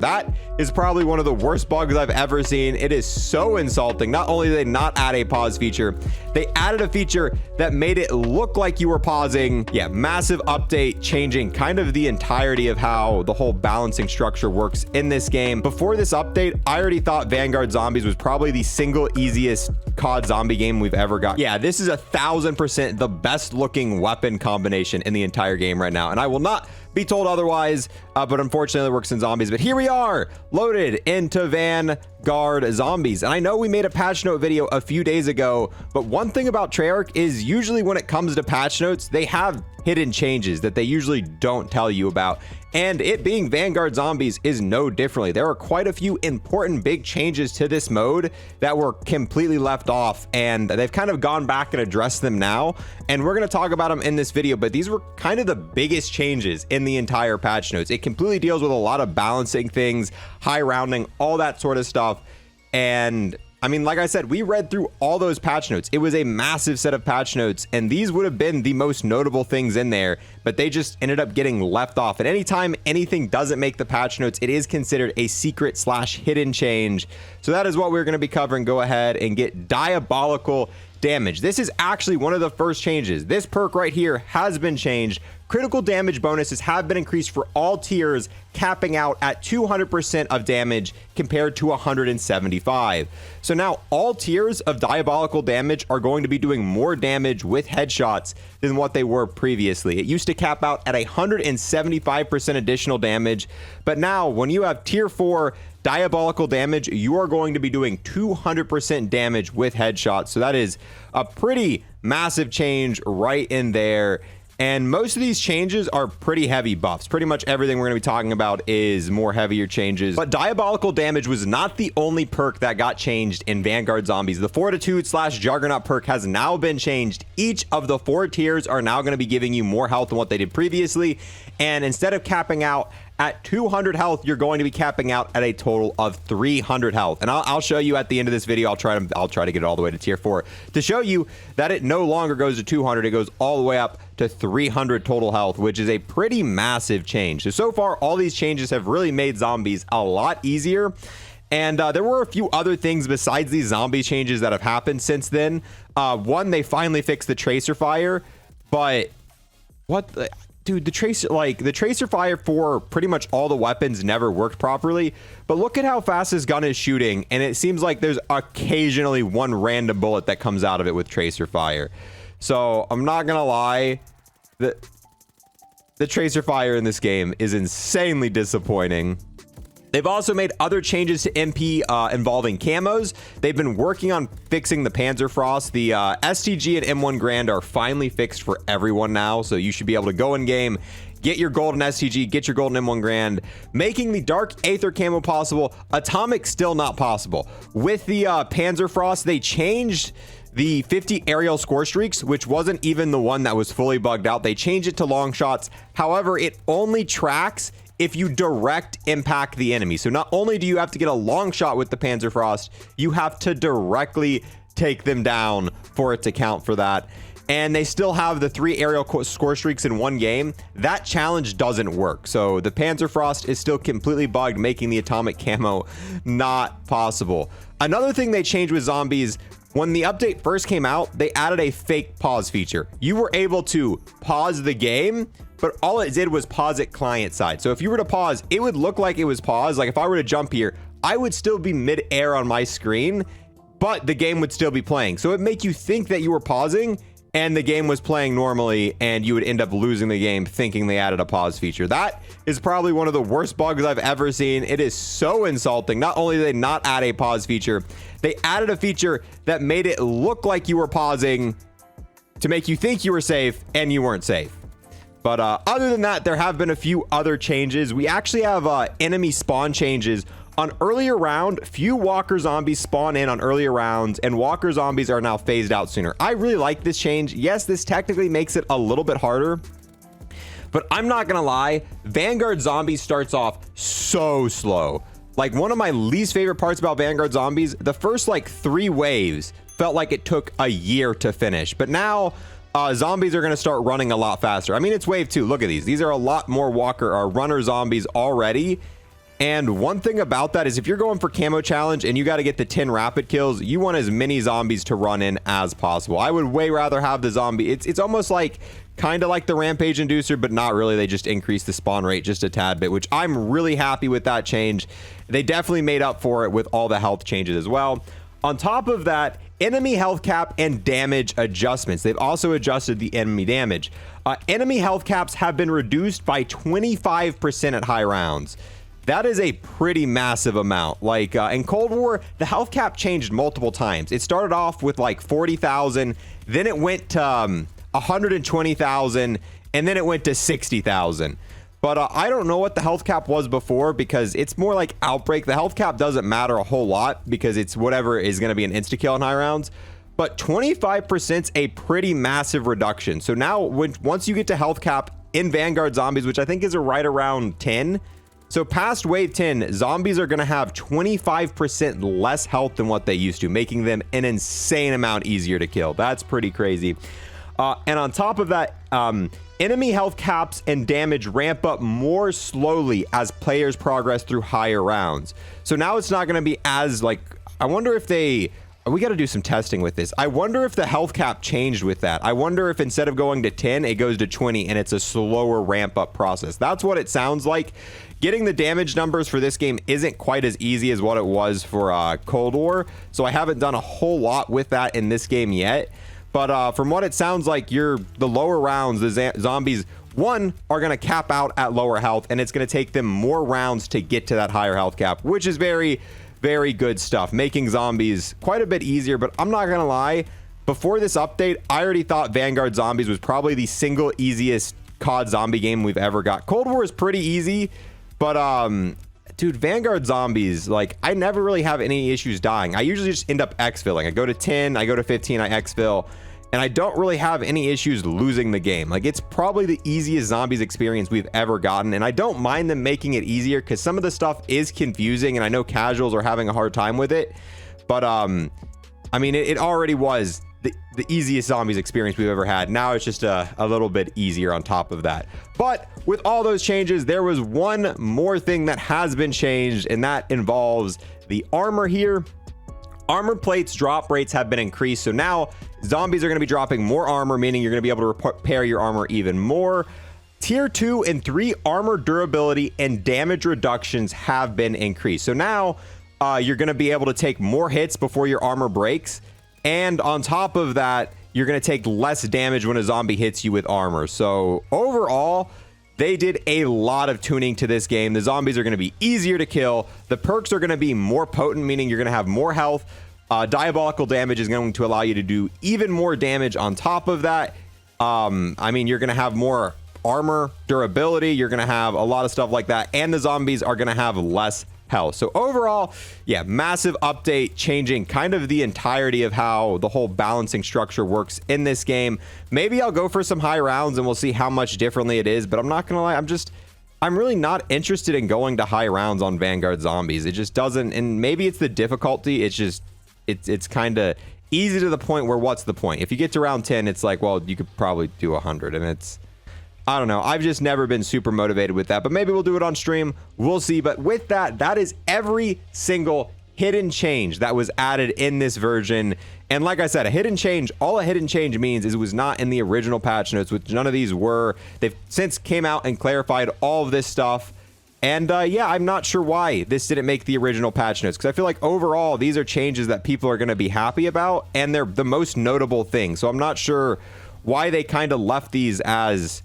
That is probably one of the worst bugs I've ever seen. It is so insulting. Not only did they not add a pause feature, they added a feature that made it look like you were pausing. Yeah, massive update, changing kind of the entirety of how the whole balancing structure works in this game. Before this update, I already thought Vanguard Zombies was probably the single easiest COD zombie game we've ever got. Yeah, this is 1000% the best looking weapon combination in the entire game right now. And I will not be told otherwise, but unfortunately it works in zombies. But here we are, loaded into Vanguard Zombies. And I know we made a patch note video a few days ago, but one thing about Treyarch is usually when it comes to patch notes, they have hidden changes that they usually don't tell you about. And it being Vanguard Zombies is no differently. There are quite a few important big changes to this mode that were completely left off, and they've kind of gone back and addressed them now. And we're going to talk about them in this video, but these were kind of the biggest changes in the entire patch notes. It completely deals with a lot of balancing things, high rounding, all that sort of stuff. And I mean, like I said, we read through all those patch notes. It was a massive set of patch notes, and these would have been the most notable things in there, but they just ended up getting left off. And anytime anything doesn't make the patch notes, it is considered a secret / hidden change. So that is what we're going to be covering. Go ahead and get diabolical damage. This is actually one of the first changes. This perk right here has been changed. Critical damage bonuses have been increased for all tiers, capping out at 200% of damage compared to 175. So now all tiers of diabolical damage are going to be doing more damage with headshots than what they were previously. It used to cap out at 175% additional damage, but now when you have tier 4 diabolical damage, you are going to be doing 200% damage with headshots. So that is a pretty massive change right in there. And most of these changes are pretty heavy buffs. Pretty much everything we're going to be talking about is more heavier changes. But diabolical damage was not the only perk that got changed in Vanguard Zombies. The Fortitude / Juggernaut perk has now been changed. Each of the 4 tiers are now going to be giving you more health than what they did previously. And instead of capping out at 200 health, you're going to be capping out at a total of 300 health. And I'll show you at the end of this video. I'll try to get it all the way to tier 4 to show you that it no longer goes to 200. It goes all the way up to 300 total health, which is a pretty massive change. So far, all these changes have really made zombies a lot easier. And there were a few other things besides these zombie changes that have happened since then. One, they finally fixed the tracer fire, but what the... Dude, the tracer fire for pretty much all the weapons never worked properly. But look at how fast this gun is shooting, and it seems like there's occasionally one random bullet that comes out of it with tracer fire. So I'm not gonna lie, the tracer fire in this game is insanely disappointing. They've also made other changes to MP involving camos. They've been working on fixing the Panzerfrost. The STG and M1 Grand are finally fixed for everyone now, so you should be able to go in game, get your golden STG, get your golden M1 Grand, making the Dark Aether camo possible. Atomic still not possible. With the Panzerfrost, they changed the 50 aerial score streaks, which wasn't even the one that was fully bugged out. They changed it to long shots. However, it only tracks if you direct impact the enemy. So not only do you have to get a long shot with the Panzerfrost, you have to directly take them down for it to count for that. And they still have the 3 aerial score streaks in one game. That challenge doesn't work. So the Panzerfrost is still completely bugged, making the atomic camo not possible. Another thing they changed with zombies, when the update first came out, they added a fake pause feature. You were able to pause the game, but all it did was pause it client side. So if you were to pause, it would look like it was paused. Like if I were to jump here, I would still be mid-air on my screen, but the game would still be playing. So it make you think that you were pausing and the game was playing normally, and you would end up losing the game thinking they added a pause feature. That is probably one of the worst bugs I've ever seen. It is so insulting. Not only did they not add a pause feature, they added a feature that made it look like you were pausing to make you think you were safe, and you weren't safe. But other than that, there have been a few other changes. We actually have enemy spawn changes. On earlier round, few walker zombies spawn in on earlier rounds, and walker zombies are now phased out sooner. I really like this change. Yes, this technically makes it a little bit harder, but I'm not gonna lie, Vanguard Zombies starts off so slow. Like, one of my least favorite parts about Vanguard Zombies, the first like 3 waves felt like it took a year to finish, but now zombies are going to start running a lot faster. I mean, it's wave 2. Look at these. These are a lot more walker or runner zombies already. And one thing about that is if you're going for camo challenge and you got to get the 10 rapid kills, you want as many zombies to run in as possible. I would way rather have the zombie. It's almost like kind of like the rampage inducer, but not really. They just increase the spawn rate just a tad bit, which I'm really happy with that change. They definitely made up for it with all the health changes as well. On top of that, enemy health cap and damage adjustments. They've also adjusted the enemy damage. Enemy health caps have been reduced by 25% at high rounds. That is a pretty massive amount. Like in Cold War, the health cap changed multiple times. It started off with like 40,000, then it went to 120,000, and then it went to 60,000. But I don't know what the health cap was before because it's more like Outbreak. The health cap doesn't matter a whole lot because it's whatever is going to be an insta-kill in high rounds. But 25% is a pretty massive reduction. So now once you get to health cap in Vanguard zombies, which I think is right around 10, so past wave 10, zombies are going to have 25% less health than what they used to, making them an insane amount easier to kill. That's pretty crazy. And on top of that, enemy health caps and damage ramp up more slowly as players progress through higher rounds. So now it's not going to be as like, I wonder if we got to do some testing with this. I wonder if the health cap changed with that. I wonder if instead of going to 10, it goes to 20 and it's a slower ramp up process. That's what it sounds like. Getting the damage numbers for this game isn't quite as easy as what it was for Cold War. So I haven't done a whole lot with that in this game yet. But from what it sounds like, the lower rounds, the zombies, one, are going to cap out at lower health, and it's going to take them more rounds to get to that higher health cap, which is very, very good stuff, making zombies quite a bit easier. But I'm not going to lie, before this update, I already thought Vanguard Zombies was probably the single easiest COD zombie game we've ever got. Cold War is pretty easy, but dude, Vanguard Zombies, like, I never really have any issues dying. I usually just end up exfilling. I go to 10, I go to 15, I exfil, and I don't really have any issues losing the game. Like, it's probably the easiest zombies experience we've ever gotten, and I don't mind them making it easier because some of the stuff is confusing, and I know casuals are having a hard time with it. But I mean, it already was the easiest zombies experience we've ever had. Now it's just a little bit easier on top of that. But with all those changes, there was one more thing that has been changed, and that involves the armor here. Armor plates drop rates have been increased, so now zombies are going to be dropping more armor, meaning you're going to be able to repair your armor even more. Tier 2 and 3 armor durability and damage reductions have been increased. So now you're going to be able to take more hits before your armor breaks. And on top of that, you're going to take less damage when a zombie hits you with armor. So overall, they did a lot of tuning to this game. The zombies are going to be easier to kill. The perks are going to be more potent, meaning you're going to have more health. Diabolical damage is going to allow you to do even more damage on top of that. I mean, you're going to have more armor durability. You're going to have a lot of stuff like that. And the zombies are going to have less health. So overall, yeah, massive update, changing kind of the entirety of how the whole balancing structure works in this game. Maybe I'll go for some high rounds and we'll see how much differently it is, but I'm not gonna lie, I'm really not interested in going to high rounds on Vanguard Zombies. It just doesn't, and maybe it's the difficulty. It's just it's kind of easy to the point where what's the point? If you get to round 10, it's like, well, you could probably do 100, and it's, I don't know. I've just never been super motivated with that, but maybe we'll do it on stream. We'll see. But with that, that is every single hidden change that was added in this version. And like I said, a hidden change, all a hidden change means is it was not in the original patch notes, which none of these were. They've since came out and clarified all of this stuff. And yeah, I'm not sure why this didn't make the original patch notes, because I feel like overall, these are changes that people are going to be happy about, and they're the most notable thing. So I'm not sure why they kind of left these as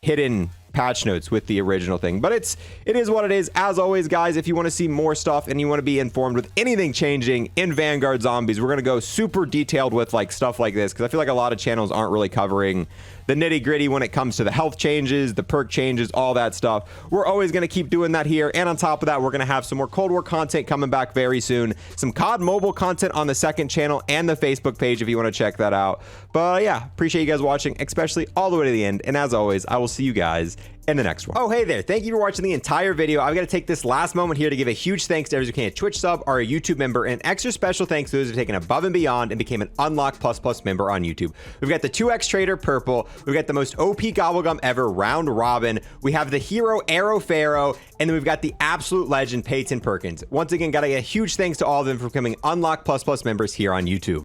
hidden patch notes with the original thing, but it is what it is. As always, guys, if you want to see more stuff and you want to be informed with anything changing in Vanguard Zombies, we're going to go super detailed with like stuff like this, because I feel like a lot of channels aren't really covering the nitty gritty when it comes to the health changes, the perk changes, all that stuff. We're always going to keep doing that here, and on top of that, we're going to have some more Cold War content coming back very soon, some COD mobile content on the second channel and the Facebook page if you want to check that out. But yeah, appreciate you guys watching, especially all the way to the end, and as always, I will see you guys in the next one. Oh, hey there. Thank you for watching the entire video. I've got to take this last moment here to give a huge thanks to everyone who became a Twitch sub or a YouTube member, and extra special thanks to those who have taken above and beyond and became an Unlock Plus Plus member on YouTube. We've got the 2x Trader Purple. We've got the most OP Gobblegum ever, Round Robin. We have the hero Arrow Pharaoh, and then we've got the absolute legend Peyton Perkins. Once again, got to get a huge thanks to all of them for becoming Unlock Plus Plus members here on YouTube.